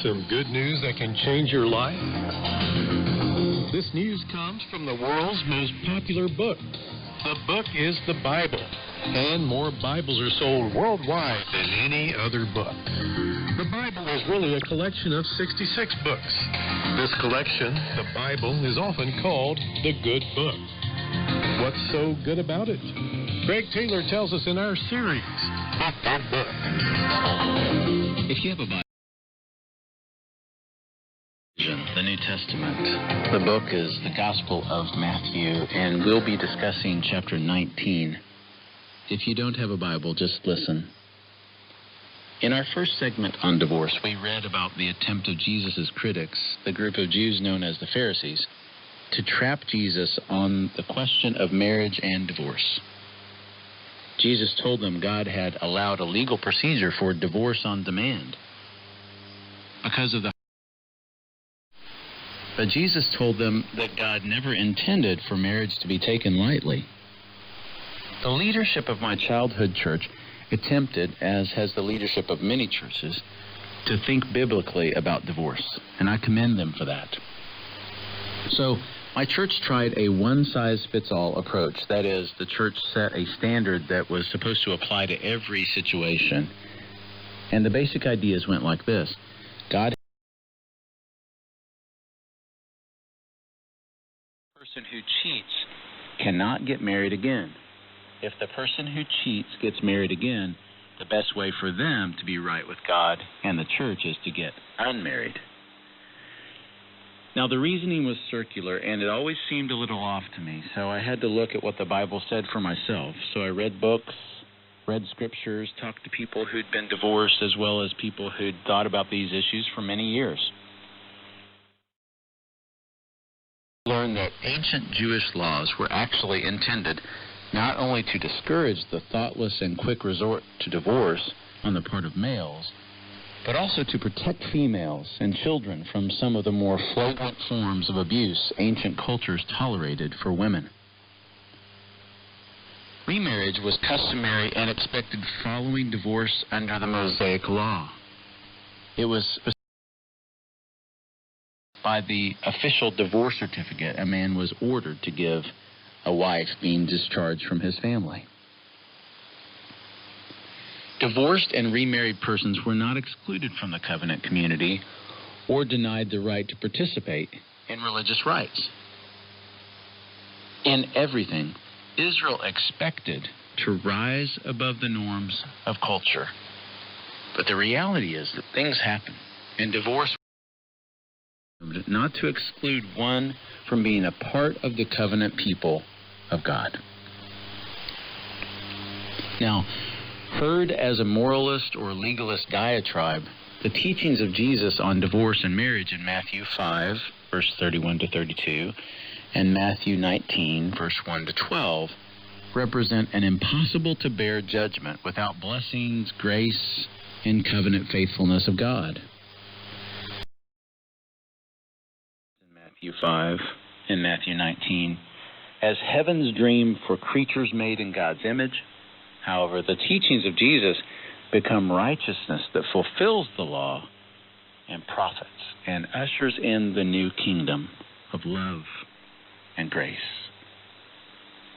some good news that can change your life? This news comes from the world's most popular book. The book is the Bible, and more Bibles are sold worldwide than any other book. The Bible is really a collection of 66 books. This collection, the Bible, is often called the Good Book. What's so good about it? Greg Taylor tells us in our series, The Good Book. If you have a Bible, the New Testament, the book is the Gospel of Matthew, and we'll be discussing chapter 19. If you don't have a Bible, just listen. In our first segment on divorce, we read about the attempt of Jesus' critics, the group of Jews known as the Pharisees, to trap Jesus on the question of marriage and divorce. Jesus told them God had allowed a legal procedure for divorce on demand because of the... But Jesus told them that God never intended for marriage to be taken lightly. The leadership of my childhood church attempted, as has the leadership of many churches, to think biblically about divorce, and I commend them for that. So, my church tried a one-size-fits-all approach. That is, the church set a standard that was supposed to apply to every situation. And the basic ideas went like this. God, the person who cheats cannot get married again. If the person who cheats gets married again, the best way for them to be right with God and the church is to get unmarried. Now, the reasoning was circular, and it always seemed a little off to me, so I had to look at what the Bible said for myself. So I read books, read scriptures, talked to people who'd been divorced, as well as people who'd thought about these issues for many years. I learned that ancient Jewish laws were actually intended not only to discourage the thoughtless and quick resort to divorce on the part of males, but also to protect females and children from some of the more flagrant forms of abuse ancient cultures tolerated for women. Remarriage was customary and expected following divorce under the Mosaic Law. It was by the official divorce certificate a man was ordered to give a wife being discharged from his family. Divorced and remarried persons were not excluded from the covenant community or denied the right to participate in religious rites. In everything, Israel expected to rise above the norms of culture. But the reality is that things happen, and divorce was not to exclude one from being a part of the covenant people of God. Now, heard as a moralist or legalist diatribe, the teachings of Jesus on divorce and marriage in Matthew 5, verse 31 to 32, and Matthew 19, verse 1 to 12, represent an impossible-to-bear judgment without blessings, grace, and covenant faithfulness of God. In Matthew 5 and Matthew 19, as heaven's dream for creatures made in God's image, however, the teachings of Jesus become righteousness that fulfills the law and prophets and ushers in the new kingdom of love and grace.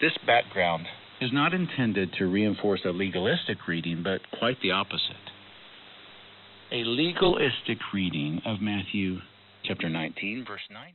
This background is not intended to reinforce a legalistic reading, but quite the opposite. A legalistic reading of Matthew chapter 19, verse 19.